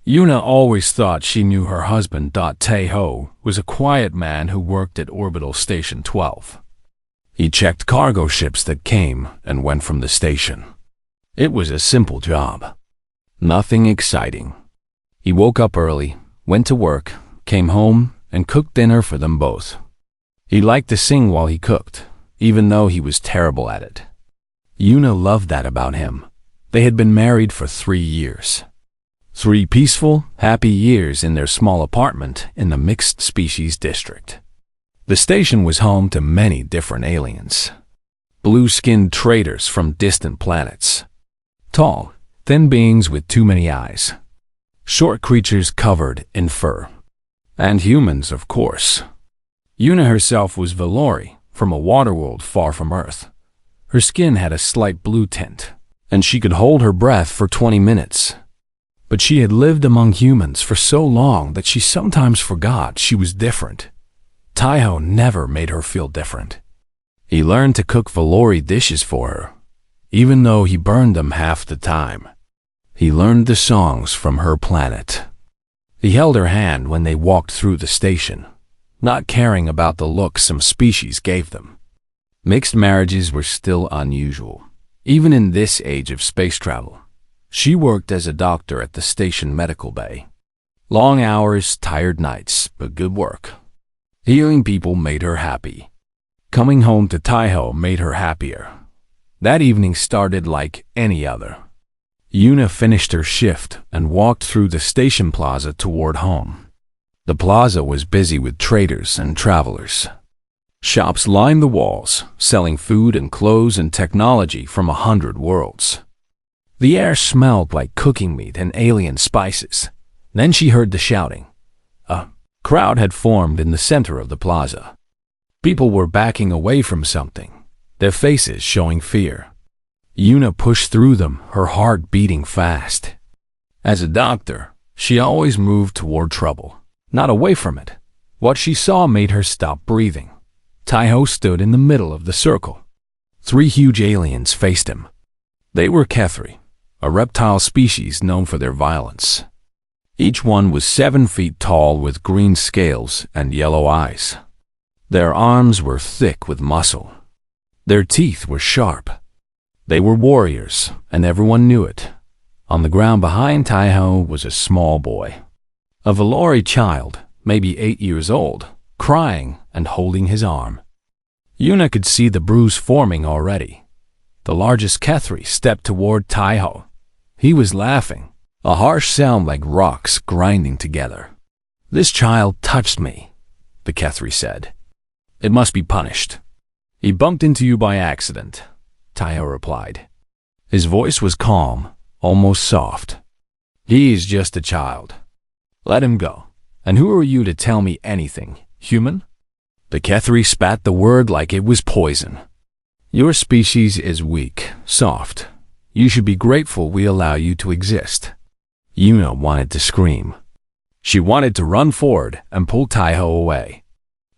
Yuna always thought she knew her husband, Taeho, was a quiet man who worked at Orbital Station 12. He checked cargo ships that came and went from the station. It was a simple job. Nothing exciting. He woke up early, went to work, came home, and cooked dinner for them both. He liked to sing while he cooked, even though he was terrible at it. Yuna loved that about him. They had been married for 3 years. 3 peaceful, happy years in their small apartment in the mixed species district. The station was home to many different aliens. Blue-skinned traders from distant planets. Tall, thin beings with too many eyes. Short creatures covered in fur. And humans, of course. Yuna herself was Valori, from a waterworld far from Earth. Her skin had a slight blue tint, and she could hold her breath for 20 minutes. But she had lived among humans for so long that she sometimes forgot she was different. Taeho never made her feel different. He learned to cook Valori dishes for her, even though he burned them half the time. He learned the songs from her planet. He held her hand when they walked through the station, not caring about the look some species gave them. Mixed marriages were still unusual, even in this age of space travel. She worked as a doctor at the station medical bay. Long hours, tired nights, but good work. Healing people made her happy. Coming home to Taeho made her happier. That evening started like any other. Yuna finished her shift and walked through the station plaza toward home. The plaza was busy with traders and travelers. Shops lined the walls, selling food and clothes and technology from 100 worlds. The air smelled like cooking meat and alien spices. Then she heard the shouting. A crowd had formed in the center of the plaza. People were backing away from something, their faces showing fear. Yuna pushed through them, her heart beating fast. As a doctor, she always moved toward trouble, not away from it. What she saw made her stop breathing. Taeho stood in the middle of the circle. 3 huge aliens faced him. They were Kethri, a reptile species known for their violence. Each one was 7 feet tall with green scales and yellow eyes. Their arms were thick with muscle. Their teeth were sharp. They were warriors, and everyone knew it. On the ground behind Taeho was a small boy. A Valori child, maybe 8 years old, crying and holding his arm. Yuna could see the bruise forming already. The largest Kethri stepped toward Taeho. He was laughing, a harsh sound like rocks grinding together. "This child touched me," the Kethri said. "It must be punished." "He bumped into you by accident," Taeho replied. His voice was calm, almost soft. "He is just a child. Let him go. And who are you to tell me anything, human?" The Kethri spat the word like it was poison. "Your species is weak, soft. You should be grateful we allow you to exist." Yuna wanted to scream. She wanted to run forward and pull Taeho away.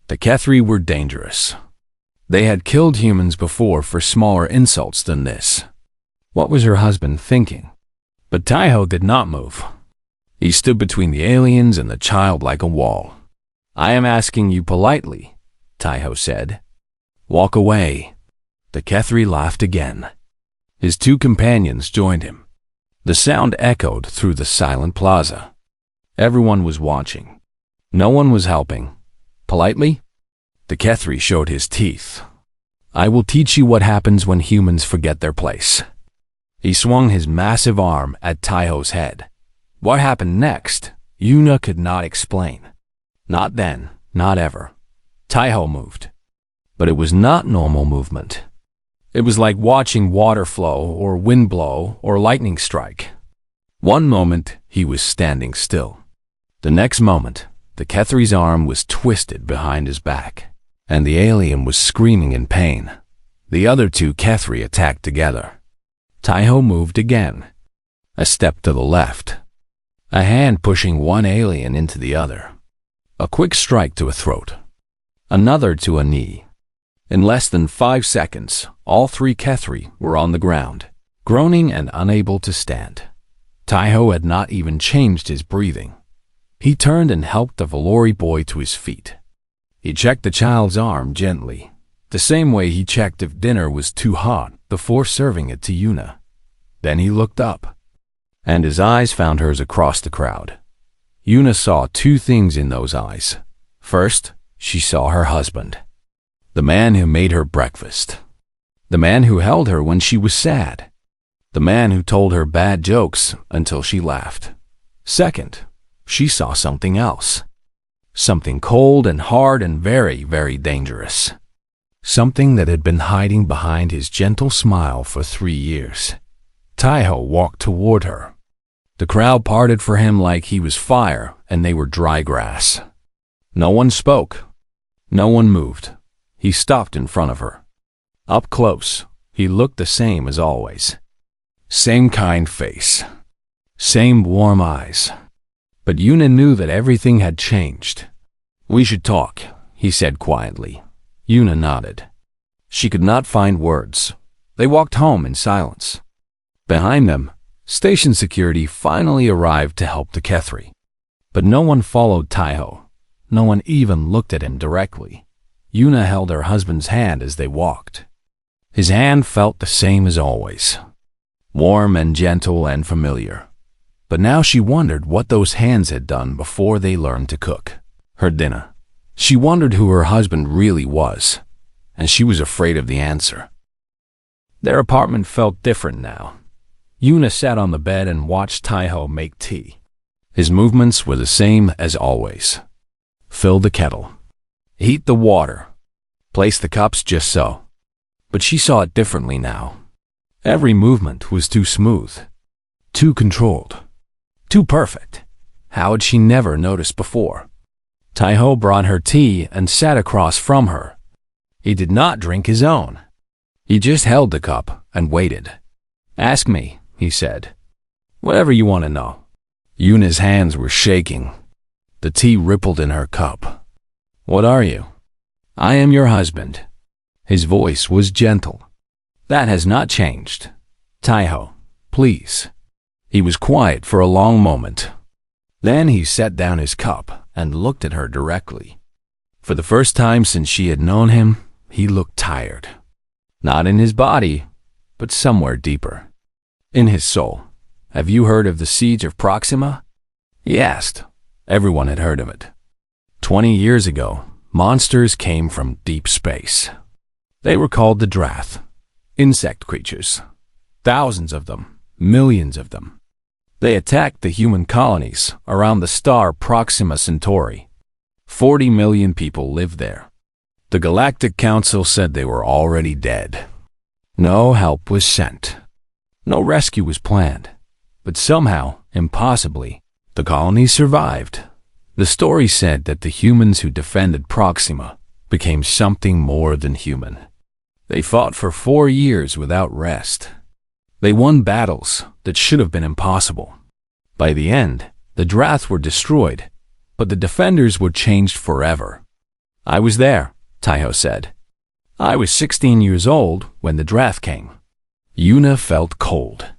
The Kethri were dangerous. They had killed humans before for smaller insults than this. What was her husband thinking? But Taeho did not move. He stood between the aliens and the child like a wall. "I am asking you politely," Taeho said. "Walk away." The Kethri laughed again. His 2 companions joined him. The sound echoed through the silent plaza. Everyone was watching. No one was helping. "Politely?" The Kethri showed his teeth. "I will teach you what happens when humans forget their place." He swung his massive arm at Taeho's head. What happened next, Yuna could not explain. Not then, not ever. Taeho moved. But it was not normal movement. It was like watching water flow or wind blow or lightning strike. One moment, he was standing still. The next moment, the Kethri's arm was twisted behind his back, and the alien was screaming in pain. The other 2 Kethri attacked together. Taeho moved again. A step to the left. A hand pushing one alien into the other. A quick strike to a throat. Another to a knee. In less than 5 seconds, all 3 Kethri were on the ground, groaning and unable to stand. Taiho had not even changed his breathing. He turned and helped the Valori boy to his feet. He checked the child's arm gently, the same way he checked if dinner was too hot before serving it to Yuna. Then he looked up, and his eyes found hers across the crowd. Yuna saw two things in those eyes. First, she saw her husband, the man who made her breakfast, the man who held her when she was sad, the man who told her bad jokes until she laughed. Second, she saw something else, something cold and hard and very, very dangerous, something that had been hiding behind his gentle smile for 3 years. Taiho walked toward her. The crowd parted for him like he was fire and they were dry grass. No one spoke. No one moved. He stopped in front of her. Up close, he looked the same as always. Same kind face. Same warm eyes. But Yuna knew that everything had changed. "We should talk," he said quietly. Yuna nodded. She could not find words. They walked home in silence. Behind them, station security finally arrived to help the Kethri. But no one followed Taiho. No one even looked at him directly. Yuna held her husband's hand as they walked. His hand felt the same as always, warm and gentle and familiar. But now she wondered what those hands had done before they learned to cook her dinner. She wondered who her husband really was, and she was afraid of the answer. Their apartment felt different now. Yuna sat on the bed and watched Taiho make tea. His movements were the same as always. Fill the kettle. Heat the water. Place the cups just so. But she saw it differently now. Every movement was too smooth, too controlled, too perfect. How had she never noticed before? Taiho brought her tea and sat across from her. He did not drink his own. He just held the cup and waited. "Ask me," he said. "Whatever you want to know." Yuna's hands were shaking. The tea rippled in her cup. "What are you?" "I am your husband." His voice was gentle. "That has not changed. Taiho, please." He was quiet for a long moment. Then he set down his cup and looked at her directly. For the first time since she had known him, he looked tired. Not in his body, but somewhere deeper. In his soul. "Have you heard of the siege of Proxima?" he asked. Everyone had heard of it. 20 years ago, monsters came from deep space. They were called the Drath, insect creatures. Thousands of them, millions of them. They attacked the human colonies around the star Proxima Centauri. 40 million people lived there. The Galactic Council said they were already dead. No help was sent. No rescue was planned. But somehow, impossibly, the colonies survived. The story said that the humans who defended Proxima became something more than human. They fought for 4 years without rest. They won battles that should have been impossible. By the end, the Drath were destroyed, but the defenders were changed forever. "I was there," Taiho said. "I was 16 years old when the Drath came." Yuna felt cold.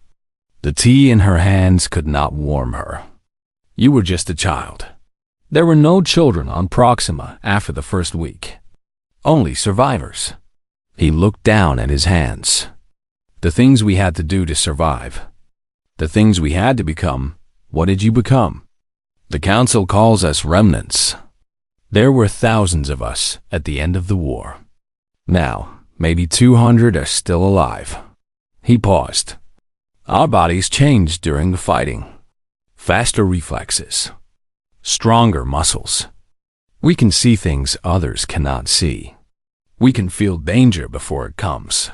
The tea in her hands could not warm her. "You were just a child." There were no children on Proxima after the first week. Only survivors. He looked down at his hands. "The things we had to do to survive. The things we had to become. What did you become?" "The Council calls us remnants." There were thousands of us at the end of the war. Now, maybe 200 are still alive. He paused. "Our bodies changed during the fighting. Faster reflexes. Stronger muscles. We can see things others cannot see. We can feel danger before it comes.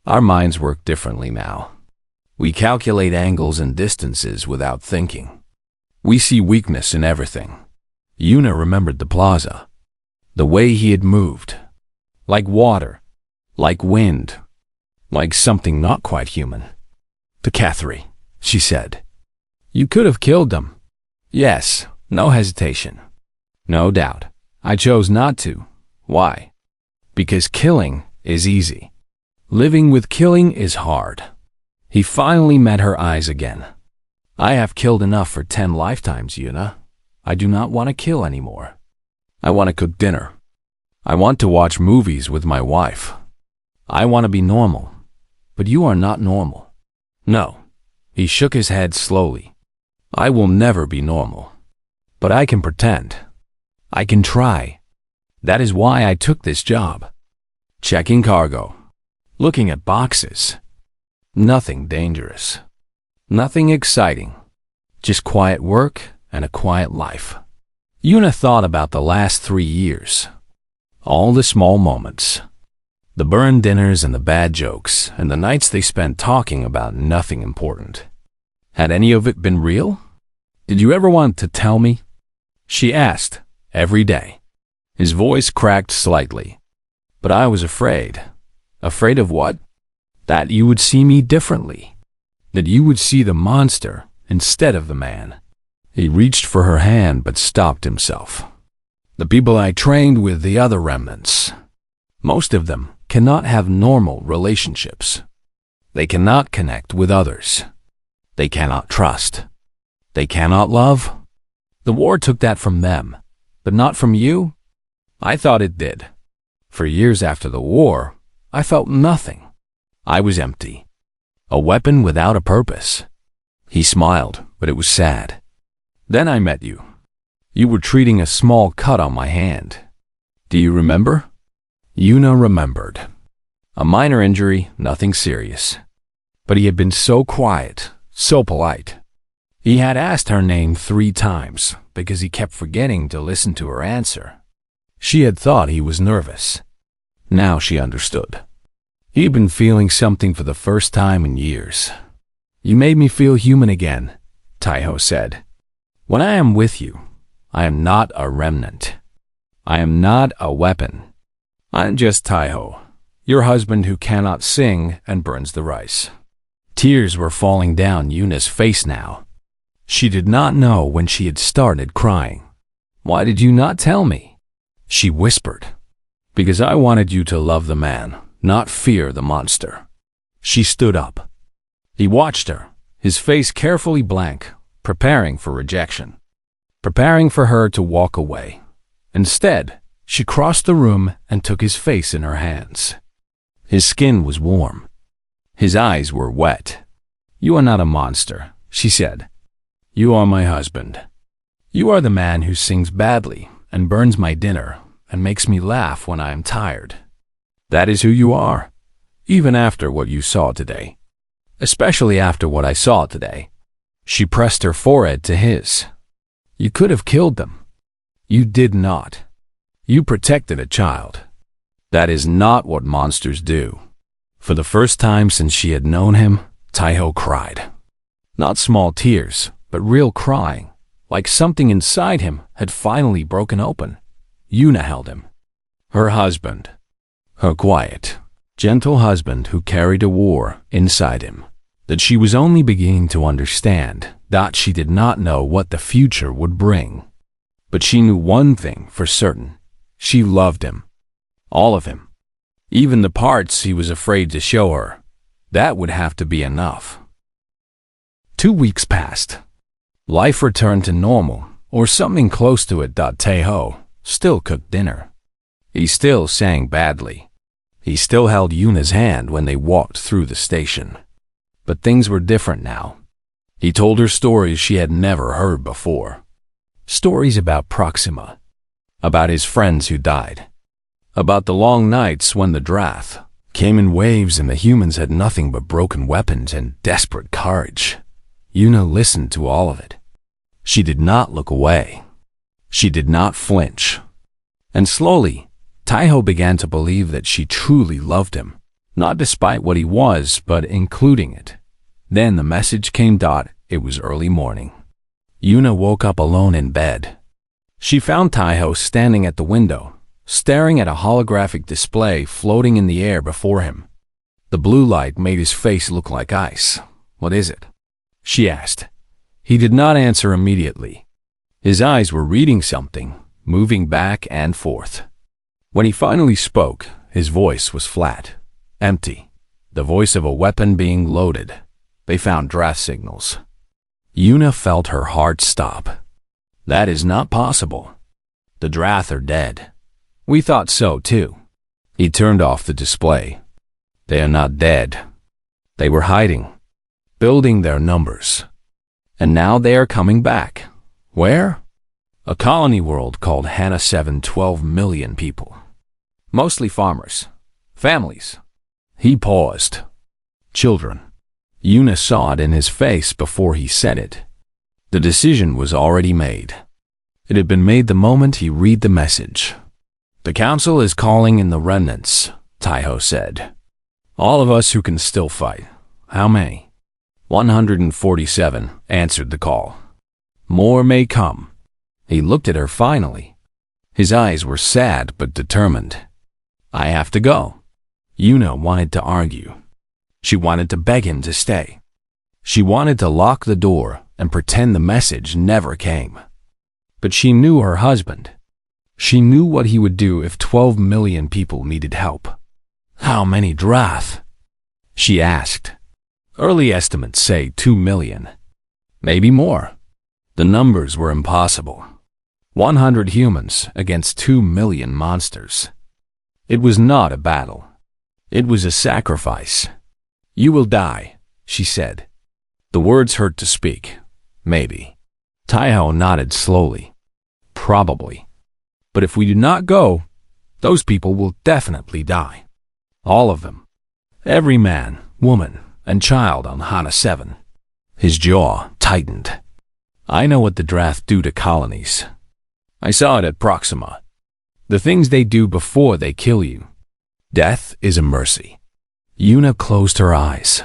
Our minds work differently now. We calculate angles and distances without thinking. We see weakness in everything." Yuna remembered the plaza. The way he had moved. Like water. Like wind. Like something not quite human. "The Kethri," she said. "You could have killed them." "Yes, no hesitation. No doubt. I chose not to. Why? Because killing is easy. Living with killing is hard." He finally met her eyes again. I have killed enough for 10 lifetimes, Yuna. I do not want to kill anymore. I want to cook dinner. I want to watch movies with my wife. I want to be normal. But you are not normal. No. He shook his head slowly. I will never be normal. But I can pretend. I can try. That is why I took this job. Checking cargo. Looking at boxes. Nothing dangerous. Nothing exciting. Just quiet work and a quiet life. Yuna thought about the last 3 years. All the small moments. The burned dinners and the bad jokes and the nights they spent talking about nothing important. Had any of it been real? Did you ever want to tell me? She asked, every day. His voice cracked slightly. But I was afraid. Afraid of what? That you would see me differently. That you would see the monster instead of the man. He reached for her hand but stopped himself. The people I trained with, the other remnants, most of them cannot have normal relationships. They cannot connect with others. They cannot trust. They cannot love. The war took that from them, but not from you? I thought it did. For years after the war, I felt nothing. I was empty. A weapon without a purpose. He smiled, but it was sad. Then I met you. You were treating a small cut on my hand. Do you remember? Yuna remembered. A minor injury, nothing serious. But he had been so quiet, so polite. He had asked her name 3 times because he kept forgetting to listen to her answer. She had thought he was nervous. Now she understood. He'd been feeling something for the first time in years. You made me feel human again, Taiho said. When I am with you, I am not a remnant. I am not a weapon. I'm just Taiho, your husband who cannot sing and burns the rice. Tears were falling down Yuna's face now. She did not know when she had started crying. Why did you not tell me? She whispered. Because I wanted you to love the man, not fear the monster. She stood up. He watched her, his face carefully blank, preparing for rejection. Preparing for her to walk away. Instead, she crossed the room and took his face in her hands. His skin was warm. His eyes were wet. You are not a monster, she said. You are my husband. You are the man who sings badly and burns my dinner and makes me laugh when I am tired. That is who you are, even after what you saw today. Especially after what I saw today. She pressed her forehead to his. You could have killed them. You did not. You protected a child. That is not what monsters do. For the first time since she had known him, Taiho cried. Not small tears, but real crying, like something inside him had finally broken open. Yuna held him. Her husband. Her quiet, gentle husband who carried a war inside him. That she was only beginning to understand, that she did not know what the future would bring. But she knew one thing for certain. She loved him. All of him. Even the parts he was afraid to show her. That would have to be enough. 2 weeks passed. Life returned to normal, or something close to it. Taiho still cooked dinner. He still sang badly. He still held Yuna's hand when they walked through the station. But things were different now. He told her stories she had never heard before. Stories about Proxima. About his friends who died. About the long nights when the Drath came in waves and the humans had nothing but broken weapons and desperate courage. Yuna listened to all of it. She did not look away. She did not flinch. And slowly, Taiho began to believe that she truly loved him. Not despite what he was, but including it. Then the message came. It was early morning. Yuna woke up alone in bed. She found Taiho standing at the window, staring at a holographic display floating in the air before him. The blue light made his face look like ice. What is it? She asked. He did not answer immediately. His eyes were reading something, moving back and forth. When he finally spoke, his voice was flat. Empty. The voice of a weapon being loaded. They found Drath signals. Yuna felt her heart stop. That is not possible. The Drath are dead. We thought so too. He turned off the display. They are not dead. They were hiding, building their numbers. And now they are coming back. Where? A colony world called Hana 7, 12 million people. Mostly farmers. Families. He paused. Children. Yuna saw it in his face before he said it. The decision was already made. It had been made the moment he read the message. The council is calling in the remnants, Taiho said. All of us who can still fight. How many? 147 answered the call. More may come. He looked at her finally. His eyes were sad but determined. I have to go. Yuna wanted to argue. She wanted to beg him to stay. She wanted to lock the door and pretend the message never came. But she knew her husband. She knew what he would do if 12 million people needed help. How many Drath? She asked. Early estimates say 2 million. Maybe more. The numbers were impossible. 100 humans against 2 million monsters. It was not a battle. It was a sacrifice. You will die, she said. The words hurt to speak. Maybe. Taiho nodded slowly. Probably. But if we do not go, those people will definitely die. All of them. Every man, woman, and child on Hana 7. His jaw tightened. I know what the Drath do to colonies. I saw it at Proxima. The things they do before they kill you. Death is a mercy. Yuna closed her eyes.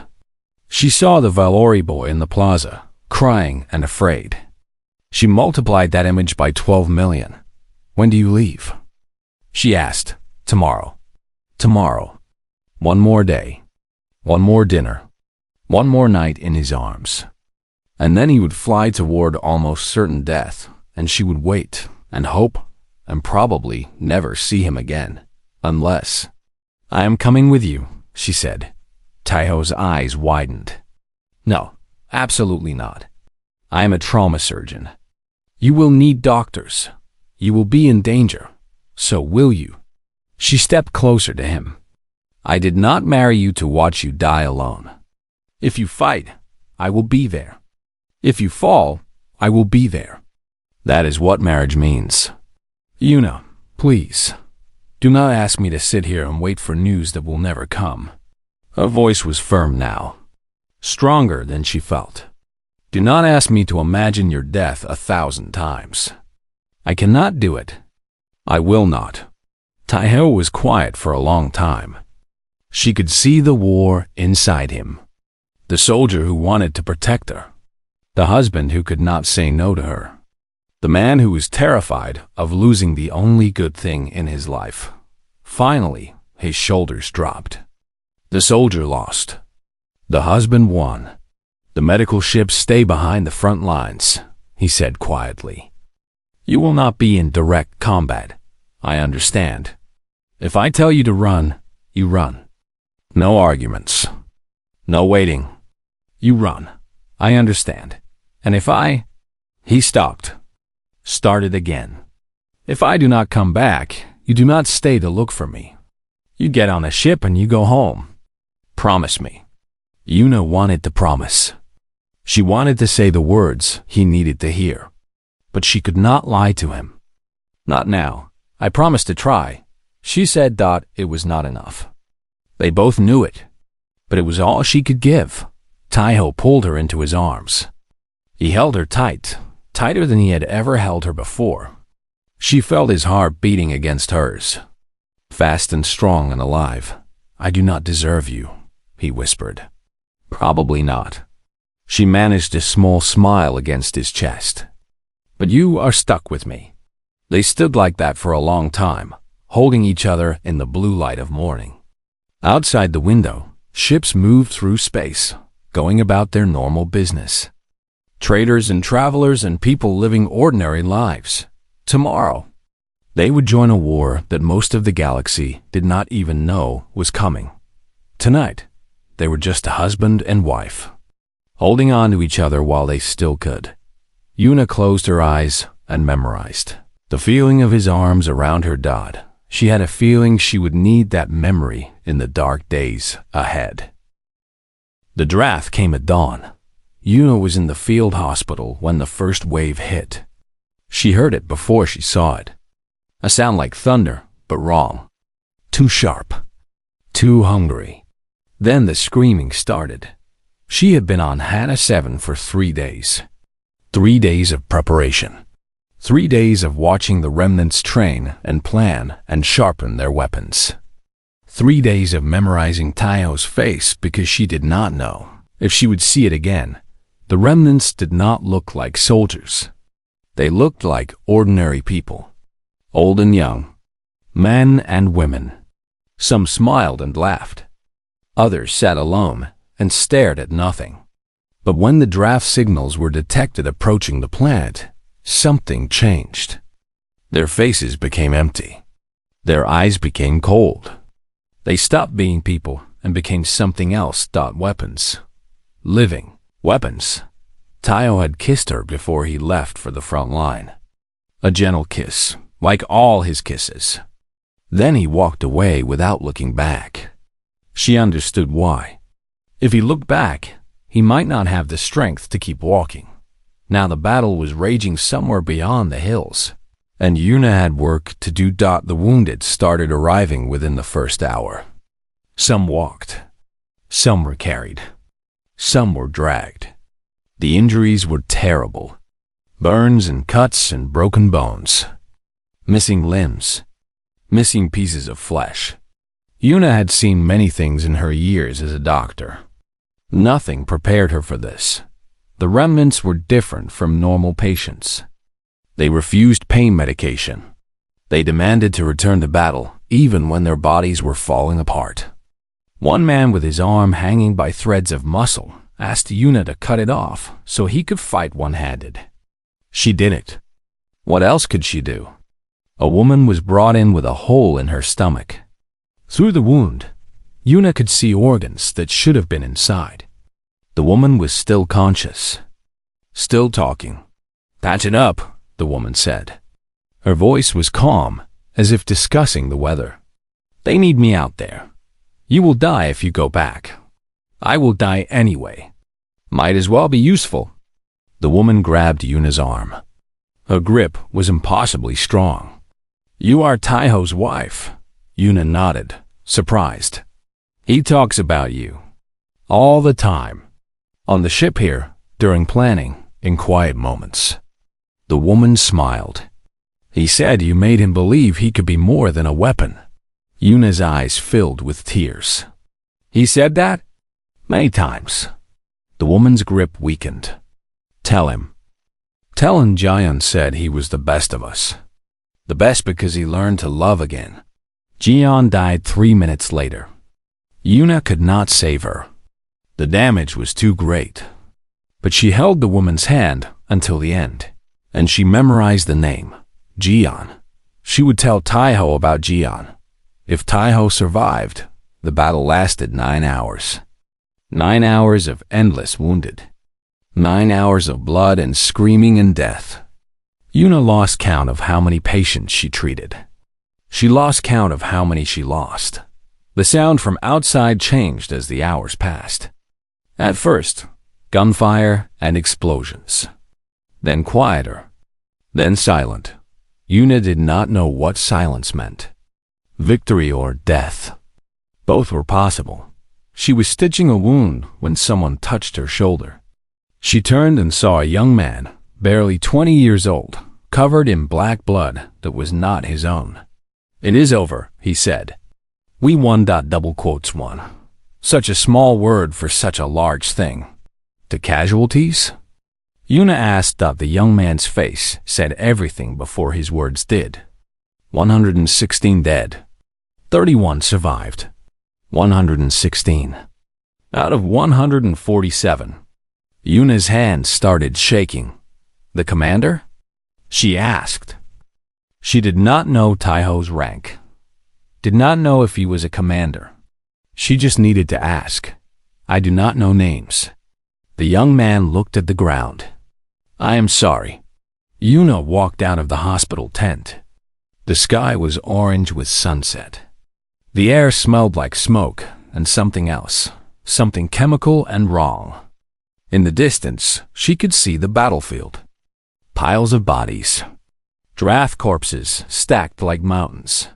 She saw the Valori boy in the plaza, crying and afraid. She multiplied that image by 12 million. When do you leave? She asked. Tomorrow. Tomorrow. One more day. One more dinner. One more night in his arms. And then he would fly toward almost certain death, and she would wait and hope and probably never see him again. Unless. I am coming with you, she said. Taiho's eyes widened. No, absolutely not. I am a trauma surgeon. You will need doctors. You will be in danger. So will you. She stepped closer to him. I did not marry you to watch you die alone. If you fight, I will be there. If you fall, I will be there. That is what marriage means. Yuna, please, do not ask me to sit here and wait for news that will never come. Her voice was firm now, stronger than she felt. Do not ask me to imagine your death 1,000 times. I cannot do it. I will not. Taiho was quiet for a long time. She could see the war inside him. The soldier who wanted to protect her. The husband who could not say no to her. The man who was terrified of losing the only good thing in his life. Finally, his shoulders dropped. The soldier lost. The husband won. The medical ships stay behind the front lines, he said quietly. You will not be in direct combat. I understand. If I tell you to run, you run. No arguments. No waiting. You run. I understand. And if I... He stopped. Started again. If I do not come back, you do not stay to look for me. You get on a ship and you go home. Promise me. Yuna wanted to promise. She wanted to say the words he needed to hear. But she could not lie to him. Not now. I promised to try. She said it was not enough. They both knew it. But it was all she could give. Taiho pulled her into his arms. He held her tight, tighter than he had ever held her before. She felt his heart beating against hers. Fast and strong and alive. I do not deserve you, he whispered. Probably not. She managed a small smile against his chest. But you are stuck with me. They stood like that for a long time, holding each other in the blue light of morning. Outside the window, ships moved through space, going about their normal business. Traders and travelers and people living ordinary lives. Tomorrow, they would join a war that most of the galaxy did not even know was coming. Tonight, they were just a husband and wife. holding on to each other while they still could. Yuna closed her eyes and memorized the feeling of his arms around her. She had a feeling she would need that memory in the dark days ahead. The draft came at dawn. Yuna was in the field hospital when the first wave hit. She heard it before she saw it. A sound like thunder, but wrong. Too sharp. Too hungry. Then the screaming started. She had been on HFY 7 for 3 days. 3 days of preparation. 3 days of watching the remnants train and plan and sharpen their weapons. 3 days of memorizing Taiho's face because she did not know if she would see it again. The remnants did not look like soldiers. They looked like ordinary people. Old and young. Men and women. Some smiled and laughed. Others sat alone and stared at nothing. But when the draft signals were detected approaching the planet, something changed. Their faces became empty. Their eyes became cold. They stopped being people and became something else. Weapons. Living weapons. Taiho had kissed her before he left for the front line. A gentle kiss, like all his kisses. Then he walked away without looking back. She understood why. If he looked back, he might not have the strength to keep walking. Now the battle was raging somewhere beyond the hills, and Yuna had work to do. The wounded started arriving within the first hour. Some walked. Some were carried. Some were dragged. The injuries were terrible. Burns and cuts and broken bones. Missing limbs. Missing pieces of flesh. Yuna had seen many things in her years as a doctor. Nothing prepared her for this. The remnants were different from normal patients. They refused pain medication. They demanded to return to battle, even when their bodies were falling apart. One man with his arm hanging by threads of muscle asked Yuna to cut it off so he could fight one-handed. She did it. What else could she do? A woman was brought in with a hole in her stomach. Through the wound, Yuna could see organs that should have been inside. The woman was still conscious. Still talking. "Patch it up," the woman said. Her voice was calm, as if discussing the weather. "They need me out there. You will die if you go back. I will die anyway. Might as well be useful." The woman grabbed Yuna's arm. Her grip was impossibly strong. "You are Taiho's wife." Yuna nodded, surprised. "He talks about you. All the time. On the ship here, during planning, in quiet moments." The woman smiled. "He said you made him believe he could be more than a weapon." Yuna's eyes filled with tears. "He said that?" "Many times." The woman's grip weakened. "Tell him." Tell him Jian said he was the best of us. The best because he learned to love again. Jian died 3 minutes later. Yuna could not save her. The damage was too great. But she held the woman's hand until the end, and she memorized the name, Jian. She would tell Taiho about Jian. If Taiho survived, the battle lasted 9 hours. 9 hours of endless wounded. 9 hours of blood and screaming and death. Yuna lost count of how many patients she treated. She lost count of how many she lost. The sound from outside changed as the hours passed. At first, gunfire and explosions. Then quieter. Then silent. Yuna did not know what silence meant. Victory or death. Both were possible. She was stitching a wound when someone touched her shoulder. She turned and saw a young man, barely 20 years old, covered in black blood that was not his own. "It is over," he said. "We won. Won. Such a small word for such a large thing. The casualties?" Yuna asked. The young man's face said everything before his words did. 116 dead. 31 survived. 116. Out of 147. Yuna's hand started shaking. "The commander?" she asked. She did not know Taiho's rank. Did not know if he was a commander. She just needed to ask. "I do not know names." The young man looked at the ground. I am sorry. Yuna walked out of the hospital tent. The sky was orange with sunset. The air smelled like smoke and something else, something chemical and wrong. In the distance, she could see the battlefield. Piles of bodies. Drath corpses stacked like mountains.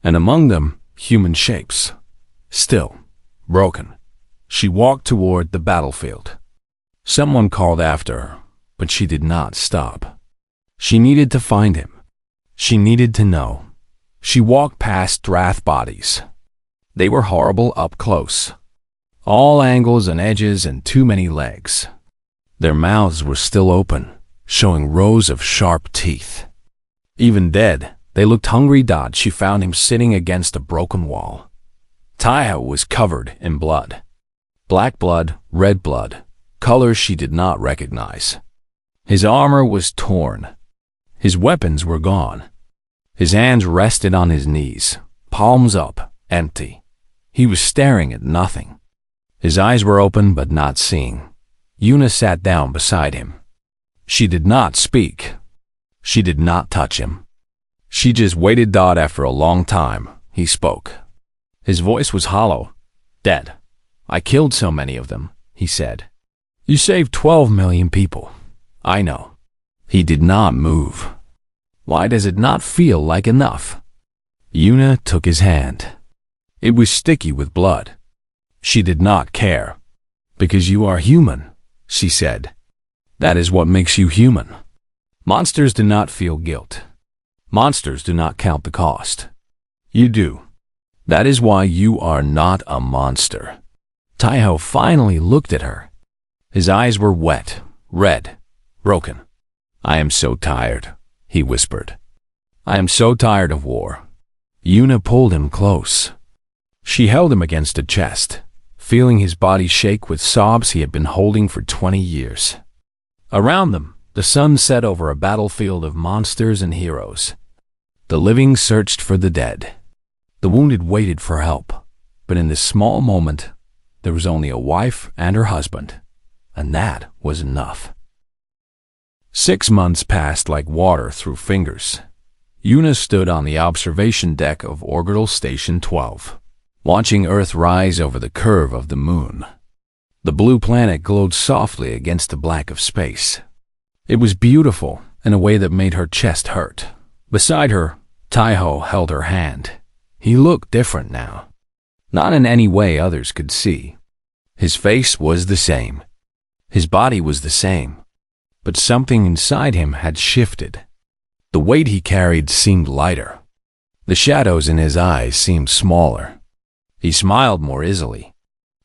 And among them, human shapes. Still, broken. She walked toward the battlefield. Someone called after her, but she did not stop. She needed to find him. She needed to know. She walked past Drath bodies. They were horrible up close. All angles and edges and too many legs. Their mouths were still open, showing rows of sharp teeth. Even dead, they looked hungry. She found him sitting against a broken wall. Taiho was covered in blood. Black blood, red blood, colors she did not recognize. His armor was torn. His weapons were gone. His hands rested on his knees, palms up, empty. He was staring at nothing. His eyes were open but not seeing. Yuna sat down beside him. She did not speak. She did not touch him. She just waited. After a long time, he spoke. His voice was hollow. Dead. I killed so many of them, he said. You saved 12 million people. I know. He did not move. Why does it not feel like enough? Yuna took his hand. It was sticky with blood. She did not care. Because you are human, she said. That is what makes you human. Monsters do not feel guilt. Monsters do not count the cost. You do. That is why you are not a monster. Taiho finally looked at her. His eyes were wet, red, broken. I am so tired, he whispered. I am so tired of war. Yuna pulled him close. She held him against her chest, feeling his body shake with sobs he had been holding for 20 years. Around them, the sun set over a battlefield of monsters and heroes. The living searched for the dead. The wounded waited for help, but in this small moment, there was only a wife and her husband, and that was enough. 6 months passed like water through fingers. Yuna stood on the observation deck of Orbital Station 12, watching Earth rise over the curve of the moon. The blue planet glowed softly against the black of space. It was beautiful in a way that made her chest hurt. Beside her, Taiho held her hand. He looked different now. Not in any way others could see. His face was the same. His body was the same. But something inside him had shifted. The weight he carried seemed lighter. The shadows in his eyes seemed smaller. He smiled more easily.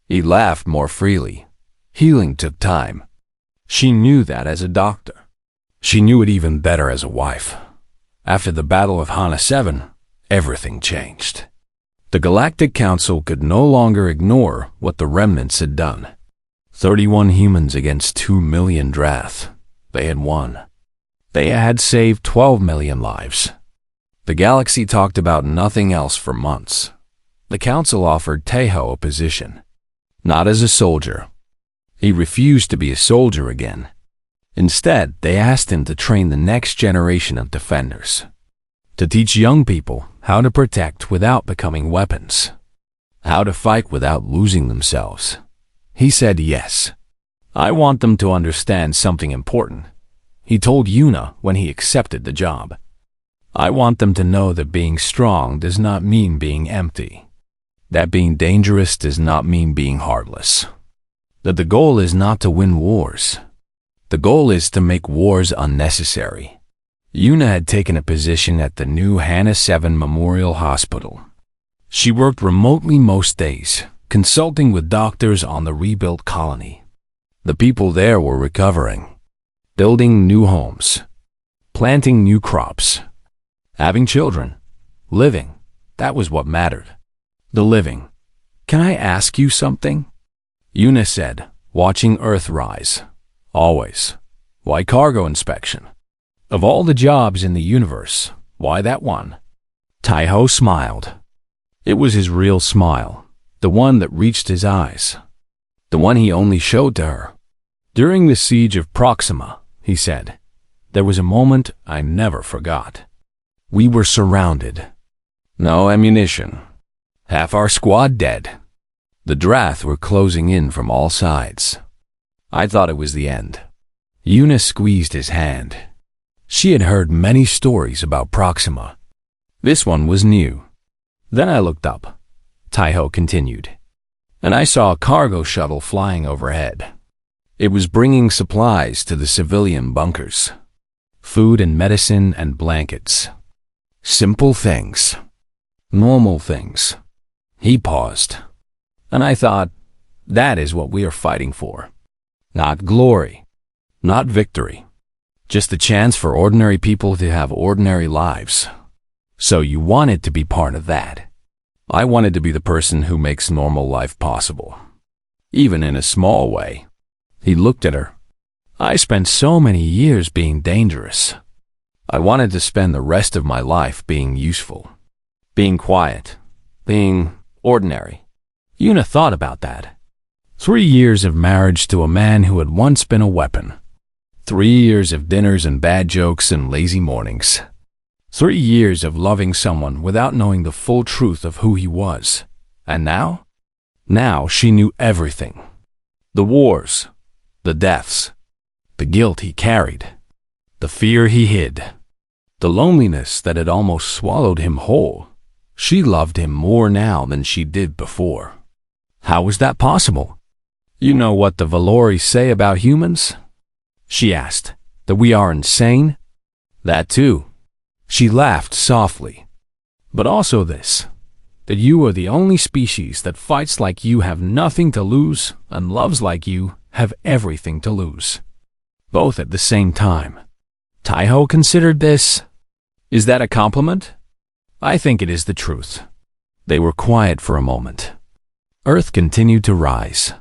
He laughed more freely. Healing took time. She knew that as a doctor. She knew it even better as a wife. After the Battle of Hana 7, everything changed. The Galactic Council could no longer ignore what the remnants had done. 31 humans against 2 million Drath. They had won. They had saved 12 million lives. The galaxy talked about nothing else for months. The council offered Taiho a position. Not as a soldier. He refused to be a soldier again. Instead, they asked him to train the next generation of defenders. To teach young people how to protect without becoming weapons. How to fight without losing themselves. He said yes. I want them to understand something important. He told Yuna when he accepted the job. I want them to know that being strong does not mean being empty. That being dangerous does not mean being heartless. That the goal is not to win wars. The goal is to make wars unnecessary. Yuna had taken a position at the new Hana 7 Memorial Hospital. She worked remotely most days, consulting with doctors on the rebuilt colony. The people there were recovering, building new homes, planting new crops, having children, living. That was what mattered. The living. Can I ask you something? Yuna said, watching Earth rise. Always. Why cargo inspection? Of all the jobs in the universe, why that one? Taiho smiled. It was his real smile, the one that reached his eyes, the one he only showed to her. During the siege of Proxima, he said, there was a moment I never forgot. We were surrounded. No ammunition. Half our squad dead. The Drath were closing in from all sides. I thought it was the end. Una squeezed his hand. She had heard many stories about Proxima. This one was new. Then I looked up. Taiho continued. And I saw a cargo shuttle flying overhead. It was bringing supplies to the civilian bunkers. Food and medicine and blankets. Simple things. Normal things. He paused. And I thought, that is what we are fighting for. Not glory. Not victory. Just the chance for ordinary people to have ordinary lives. So you wanted to be part of that. I wanted to be the person who makes normal life possible. Even in a small way. He looked at her. I spent so many years being dangerous. I wanted to spend the rest of my life being useful. Being quiet. Being ordinary. Una thought about that. 3 years of marriage to a man who had once been a weapon. 3 years of dinners and bad jokes and lazy mornings. 3 years of loving someone without knowing the full truth of who he was. And now? Now she knew everything. The wars. The deaths. The guilt he carried. The fear he hid. The loneliness that had almost swallowed him whole. She loved him more now than she did before. How was that possible? You know what the Valori say about humans? She asked. That we are insane? That too. She laughed softly. But also this. That you are the only species that fights like you have nothing to lose and loves like you have everything to lose. Both at the same time. Taiho considered this. Is that a compliment? I think it is the truth. They were quiet for a moment. Earth continued to rise.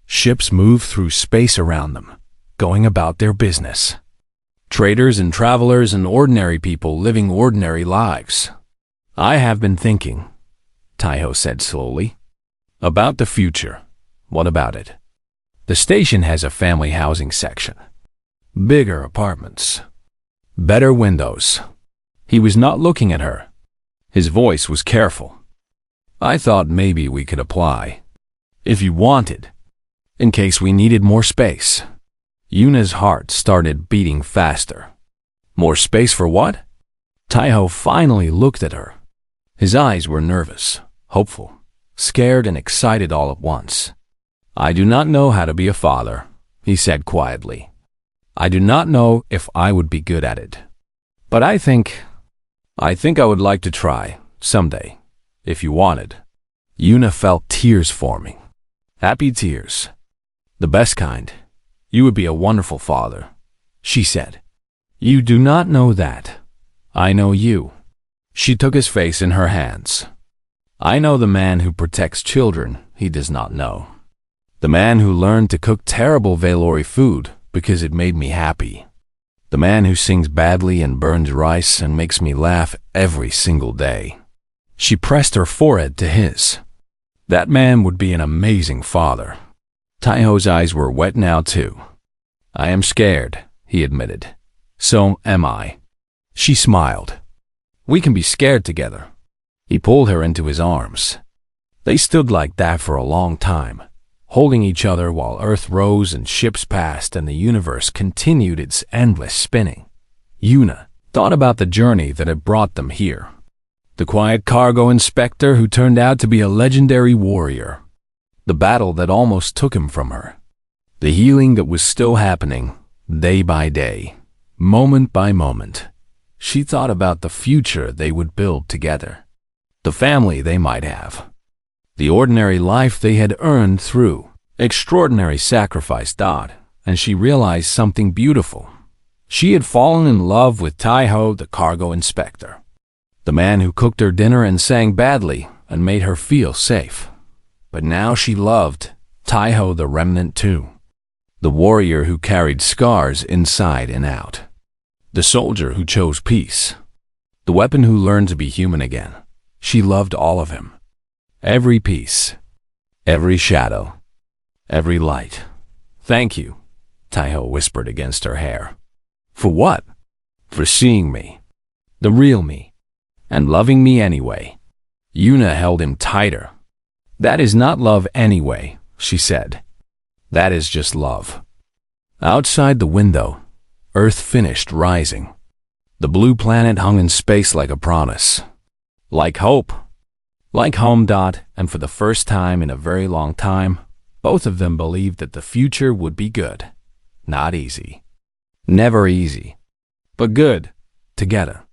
Ships moved through space around them, going about their business. Traders and travelers and ordinary people living ordinary lives. I have been thinking, Taiho said slowly, about the future. What about it? The station has a family housing section. Bigger apartments. Better windows. He was not looking at her. His voice was careful. I thought maybe we could apply. If you wanted. In case we needed more space. Una's heart started beating faster. More space for what? Taiho finally looked at her. His eyes were nervous, hopeful, scared and excited all at once. I do not know how to be a father, he said quietly. I do not know if I would be good at it. But I think I would like to try, someday, if you wanted. Una felt tears forming. Happy tears. The best kind. You would be a wonderful father, she said. You do not know that. I know you. She took his face in her hands. I know the man who protects children he does not know. The man who learned to cook terrible Valori food because it made me happy. The man who sings badly and burns rice and makes me laugh every single day. She pressed her forehead to his. That man would be an amazing father. Taiho's eyes were wet now too. I am scared, he admitted. So am I. She smiled. We can be scared together. He pulled her into his arms. They stood like that for a long time, holding each other while Earth rose and ships passed and the universe continued its endless spinning. Una thought about the journey that had brought them here. The quiet cargo inspector who turned out to be a legendary warrior. The battle that almost took him from her. The healing that was still happening, day by day, moment by moment. She thought about the future they would build together. The family they might have. The ordinary life they had earned through extraordinary sacrifice. And she realized something beautiful. She had fallen in love with Taiho, the cargo inspector. The man who cooked her dinner and sang badly and made her feel safe. But now she loved Taiho the remnant too. The warrior who carried scars inside and out. The soldier who chose peace. The weapon who learned to be human again. She loved all of him. Every piece. Every shadow. Every light. Thank you, Taiho whispered against her hair. For what? For seeing me. The real me. And loving me anyway. Yuna held him tighter. That is not love anyway, she said. That is just love. Outside the window, Earth finished rising. The blue planet hung in space like a promise. Like hope. Like home. And for the first time in a very long time, both of them believed that the future would be good. Not easy. Never easy. But good. Together.